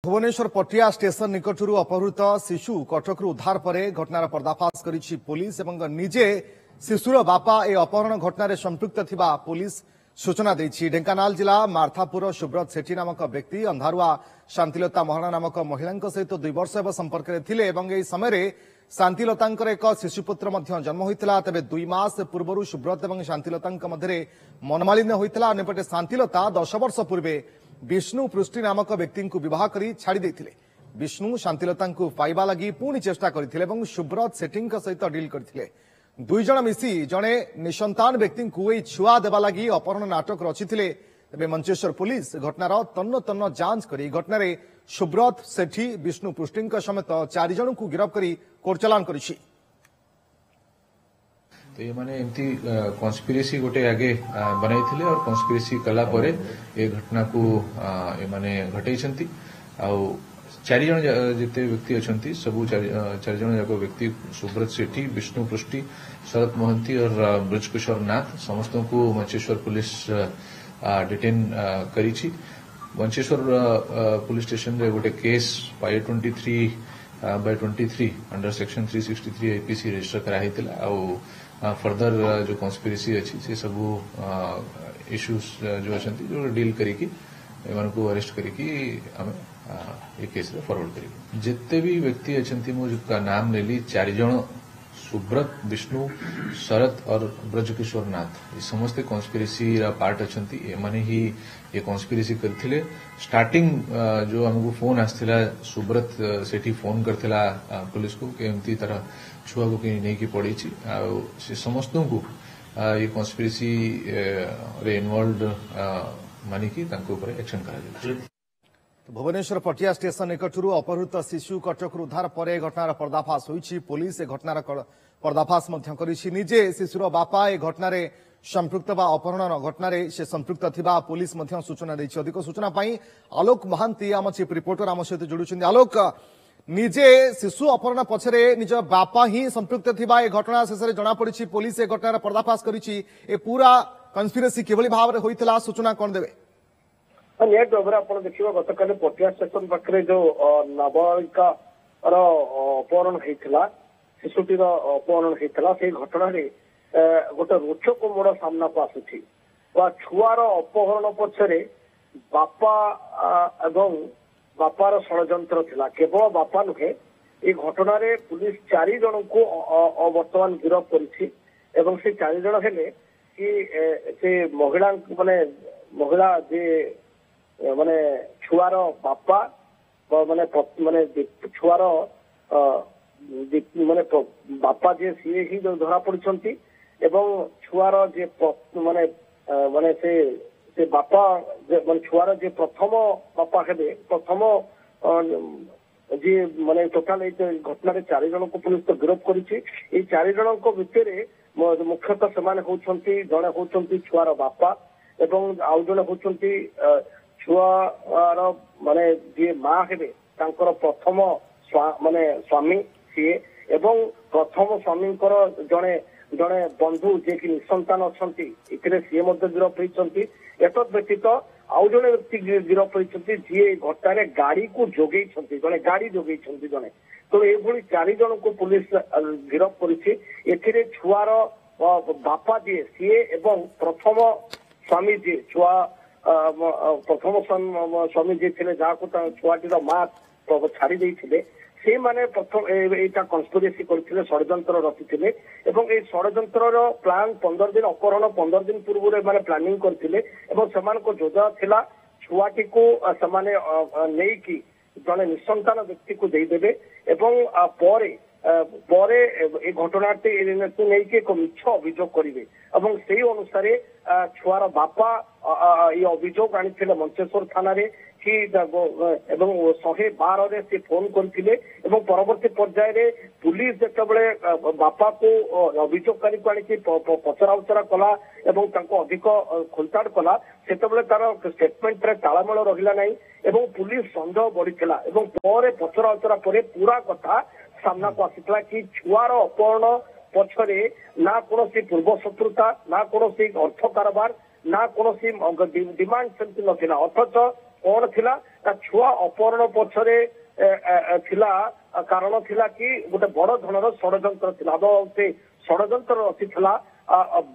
भुवनेश्वर पटिया स्टेशन निकटू अपहृत शिशु कटक उद्धार पर घटनार पर्दाफाश करिछि पुलिस एवं निजे शिशुर बापा ए अपहरण घटना संपृक्त थिबा पुलिस सूचना देछि। ढेंकानाल जिला मार्थापुर सुब्रत सेठी नामक व्यक्ति अंधारुआ शांतिलता महाराणा नामक महिला सहित 2 वर्ष एवं संपर्क में थिले एवं एही समय शांतिलता एक शिशुपुत्र मध्य जन्म होइतिला। तबे 2 मास पूर्व सुब्रत एवं शांतिलता मध्य मनमालिन्य होइतिला। अन्यपटे शांतिलता 10 वर्ष पूर्वे विष्णु पृष्टि नामक व्यक्ति को विवाह करी छाड़ी देथिले। विष्णु शांतिलता पाइबा लगी पुणी चेष्टा करथिले एवं सुब्रत सेठी सहित डील करथिले। 2 जण मिसी जड़े निसंतान व्यक्ति को यह छुआ देवा लगी अपहरण नाटक रचिथिले। तबे मंचेश्वर पुलिस घटनार तन्न तन्न जांच करी घटना सुब्रत सेठी विष्णु पृष्टि समेत 4 जण को गिरफ्त करी कोर्ट चालान करिछि। तो ये माने एमती कॉन्स्पिरेसी गोटे आगे बनाई थिले और कॉन्स्पिरेसी कला परे ये घटना को ये माने घटैछंती। आ 4 जण जिते व्यक्ति अछंती सबु 4 जण जाको व्यक्ति सुब्रत सेठी विष्णु पृष्टि शरद मोहंती और ब्रजकिशोर नाथ समस्त को मंचेश्वर पुलिस डिटेन करिछि। मंचेश्वर पुलिस स्टेशन रे गोटे केस पाई 23/23 अंडर सेक्शन 363 आईपीसी रजिस्टर करा हितला। आ फर्दर जो कॉन्स्पिरेसी अच्छी से सब इश्यूज जो अच्छा जो डील करिकी एमान को अरेस्ट करिकी आम ये केस फॉरवर्ड करी। जिते भी व्यक्ति अच्छा मुझे नाम नेली 4 जण सुब्रत विष्णु शरद और ब्रजकिशोर नाथ ये समस्त कॉन्स्पिरेसी पार्ट अच्छा एमाने ही ये कॉन्स्पिरेसी करथिले। स्टार्टिंग जो हमको फोन आसथिला सुब्रत सेठी फोन करथिला पुलिस को कि एमती तरह छुआ को कहीं नहीं की पड़ी से समस्त को ये कॉन्स्पिरेसी रे इन्वॉल्व मानिकी ऊपर एक्शन करा। भुवनेश्वर पटिया स्टेशन निकटू अपहृत शिशु कटक उद्धार पर घटनार पर्दाफाश होइछि। पुलिस ए घटनार पर्दाफाश करिछि। निजे शिशुर बापा ए घटना संपृक्त बा अपहरण घटना से संपृक्त थिबा पुलिस सूचना दैछि। अधिक सूचना पाई आलोक महांती आम चीफ रिपोर्टर आम सहित जोड़ुछन्ति। आलोक, निजे शिशु अपहरण पछरे निज बापा ही संपृक्त थिबा ए घटना शेष जना पड़ी पुलिस ए घटनार पर्दाफाश करिछि। ए पूरा कन्स्पिरेसी किभली भाव रे होइतला सूचना कोन देबे? निहत भाव आप देखिए गतकाली पटिया स्टेशन पाखे जो नाबालिका अपहरण होता शिशुटीर अपहरण होता से घटना गोटे रोचक मोड़ सामना को आसुची। छुआर अपहरण पछरे बापा एवं बापार षड्यंत्र थिला। केवल बापा नुहे ये घटना पुलिस 4 जन को वर्तमान गिरफ्त करिछि एवं से 4 जन हेले कि से महिला महिला जे माने छुआर बापा माने माने छुआर माने बापा जे सी ही जो धरा पड़छंती एवं छुआर जे माने माने से बापा माने छुआर जे प्रथम बापा हेबे प्रथम जे माने टोटाल घटना 4 जन को पुलिस तो गिरफ्त करिछि। ए 4 जन को भितर मुख्यतः सेमाने होछंती जणे होछंती छुआर बापा एवं आउ जणे होछंती छुआर माने जे माँ हेबे तांकर प्रथम माने स्वामी सीए एवं प्रथम स्वामी जड़े जड़े बंधु जे कि निसंतान अच्छी इतने सीए गिरफ्त होती। एत व्यतीत आउ जड़े व्यक्ति गिरफ्त होती जी घटना गाड़ी को जोगे जड़े गाड़ी जोगे जड़े तो ये 4 जन को पुलिस गिरफ्त कर छुआर बापा जी सीए एवं प्रथम स्वामी जी छुआ प्रथम स्वामी जी थे जहाँ छुआटीर माँ छाड़ी देते से माने प्रथम एटा कन्स्पिरेसी करथिले षड्यंत्र रचिथिले एवं ए षड्यंत्र प्लान 15 दिन अपहरण 15 दिन पूर्व माने प्लानिंग करथिले एवं समान को योजना थिला छुआटी को समाने नै कि जने निसंतान व्यक्ति को दे देबे एवं परे परे ए घटनाटी को नै कि एक मिछ अभियोग करिवे एवं सेही अनुसार छुआर बापा ये अभियोग आनिथिले मंचेश्वर थाना रे कि एवं 112 रे से फोन करथिले एवं परवर्ती पर्याय पुलिस जेतबेले बापा को अभियोगकारी को आनिकी पचरा उचरा कला एवं तांको अधिक खोलताड़ कला सेतबेले तार स्टेटमेंट रे तालमेल रहिला नाही एवं पुलिस संदेह बढ़िथिला एवं परे पचरा उचरा परे पूरा कथा सामना को आसितला कि छुआर अपहरण पछरे ना कोनोसी पूर्व शत्रुता ना कोनोसी अर्थ कारोबार ना कोनोसी डिमांड सेमती नथिला अथच କଣ ଥିଲା ନା ଛୁଆ ଅପହରଣ ପଛରେ ଥିଲା କାରଣ ଥିଲା କି ଗୋଟେ ବଡ ଧରଣର ଷଡଯନ୍ତ୍ର ଥିଲା ଏବଂ ସେ ଷଡଯନ୍ତ୍ର ରଚିଥିଲା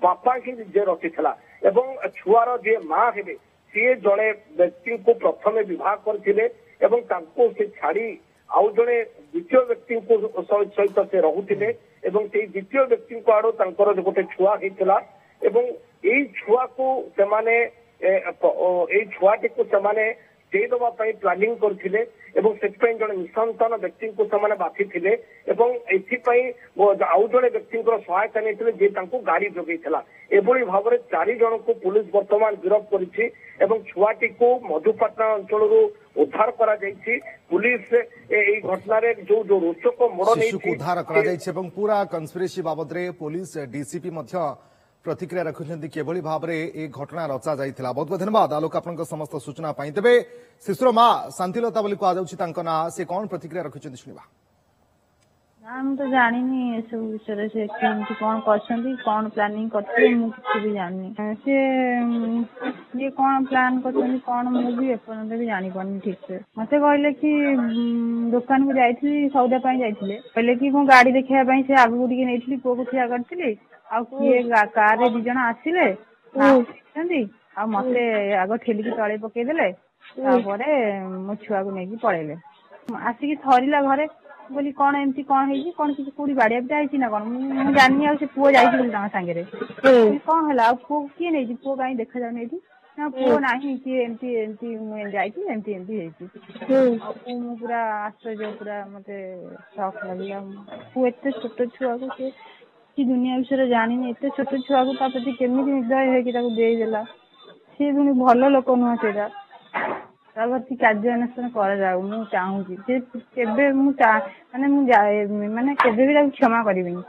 ବାପା ହିଁ ନିଜେ ରଚିଥିଲା ଏବଂ ଛୁଆର ଯିଏ ମା ହେବେ ସିଏ ଜଣେ ବ୍ୟକ୍ତିଙ୍କୁ ପ୍ରଥମେ ବିବାହ କରିଥିଲେ ଏବଂ ତାଙ୍କୁ ସେ ଛାଡି ଆଉ ଜଣେ ଦ୍ୱିତୀୟ ବ୍ୟକ୍ତିଙ୍କୁ ସହିତ ସେ ରହୁଥିଲେ ଏବଂ ସେଇ ଦ୍ୱିତୀୟ ବ୍ୟକ୍ତିଙ୍କ ଆଡୁ ତାଙ୍କର ଗୋଟେ ଛୁଆ ହେଇଥିଲା ଏବଂ ଏଇ ଛୁଆକୁ ସେମାନେ ଏଇ ଛୁଆଟିକୁ ସେମାନେ ଦେଇଦେବା ପାଇଁ ପ୍ଲାନିଂ କରିଥିଲେ ଏବଂ ସେଥିପାଇଁ ଜଣେ ନିଃସନ୍ତାନ ବ୍ୟକ୍ତିଙ୍କୁ ସେମାନେ ବାଛିଥିଲେ ଏବଂ ଏଥିପାଇଁ ଆଉ ଜଣେ ବ୍ୟକ୍ତିଙ୍କର ସହାୟତା ନେଇଥିଲେ ଯିଏ ତାଙ୍କୁ ଗାଡି ଯୋଗେଇଥିଲା। ଏଭଳି ଭାବରେ 4 ଜଣଙ୍କୁ ପୁଲିସ ବର୍ତ୍ତମାନ ଗିରଫ କରିଛି ଏବଂ ଛୁଆଟିକୁ ମଧୁପାଟଣା ଅଞ୍ଚଳରୁ ଉଦ୍ଧାର କରାଯାଇଛି। ପୁଲିସ ଏଇ ଘଟଣାରେ ଯୋଉ ରୋଚକ ମୋଡ ଶିଶୁକୁ ନେଇଛି ଉଦ୍ଧାର କରାଯାଇଛି ଏବଂ ପୁରା କନସ୍ପିରେସି ବାବଦରେ ପୁଲିସ ଡିସିପି ମଧ୍ୟ ପ୍ରତିକ୍ରିୟା ରଖୁଛନ୍ତି କିଭଳି ଭାବରେ ଏ ଘଟଣା ରଚା ଯାଇଥିଲା। ବହୁତ ବହୁତ ଧନ୍ୟବାଦ ଆଲୋକ ଆପଣଙ୍କ ସମସ୍ତ ସୂଚନା ପାଇଁ। ତେବେ ଶିଶୁର ମା ଶାନ୍ତିଲତା ବୋଲି କୁହାଯାଉଛି ତାଙ୍କ ନାଁ, ସେ କଣ ପ୍ରତିକ୍ରିୟା ରଖିଛନ୍ତି ଶୁଣିବା। ନା ମୁଁ ତ ଜାଣିନି ଏସବୁ ବିଷୟରେ, ସେ କେମିତି କଣ କରିଛନ୍ତି, କଣ ପ୍ଲାନିଂ କରିଥିଲେ ମୁଁ କିଛି ବି ଜାଣିନି। ସେ ଇଏ କଣ ପ୍ଲାନ୍ କରିଛନ୍ତି କଣ ମୁଁ ବି ଏପର୍ଯ୍ୟନ୍ତ ବି ଜାଣିପାରୁନି ଠିକ ସେ। ମତେ କହିଲେ କି ଦୋକାନକୁ ଯାଇଥିଲି ସଉଦା ପାଇଁ ଯାଇଥିଲେ, କହିଲେ କି ମୁଁ ଗାଡି ଦେଖିବା ପାଇଁ ସେ ଆଗକୁ ଟିକେ ନେଇଥିଲି, ପୁଅକୁ ଠିଆ କରିଥିଲି ଆଉ କିଏ କାରରେ 2 ଜଣ ଆସିଲେ ଆଉ ମତେ ଆଗ ଠେଲିକି ତଳେ ପକେଇଦେଲେ, ତାପରେ ମୋ ଛୁଆକୁ ନେଇକି ପଳେଇଲେ। ଆସିକି ଥରିଲା ଘରେ, ବୋଲି କଣ ଏମିତି କଣ ହେଇଛି, କଣ କିଛି କୋଉଠି ବାଡିଆ ପିଟା ହେଇଛି ନା କଣ, ମୁଁ ଜାଣିନି। ଆଉ ସେ ପୁଅ ଯାଇଛି ବୋଲି ତାଙ୍କ ସାଙ୍ଗରେ କଣ ହେଲା, ଆଉ ପୁଅ କିଏ ନେଇଛି, ପୁଅ କାହିଁ ଦେଖାଯାଉନି ଏଇଠି, ନା ପୁଅ ନାହିଁ, କିଏ ଏମିତି ଏମିତି ମୁଁ ଯାଇଛି ଏମିତି ଏମିତି ହେଇଛି। ଆଉ ମୁଁ ପୁରା ଆଶ୍ଚର୍ଯ୍ୟ, ପୁରା ମତେ ଶକ୍ ଲାଗିଲା। ପୁଅ ଏତେ ଛୋଟ ଛୁଆକୁ ସେ କି ଦୁନିଆ ବିଷୟରେ ଜାଣିନି, ଏତେ ଛୋଟ ଛୁଆକୁ ତା ପ୍ରତି କେମିତି ନିର୍ଦୟ ହେଇକି ତାକୁ ଦେଇଦେଲା। ସିଏ ପୁଣି ଭଲ ଲୋକ ନୁହଁ, ସେଇଟା ତା ପ୍ରତି କାର୍ଯ୍ୟାନୁଷ୍ଠାନ କରାଯାଉ ମୁଁ ଚାହୁଁଛି। ସେ କେବେ ମୁଁ କେବେ ବି ତାକୁ କ୍ଷମା କରିବିନି।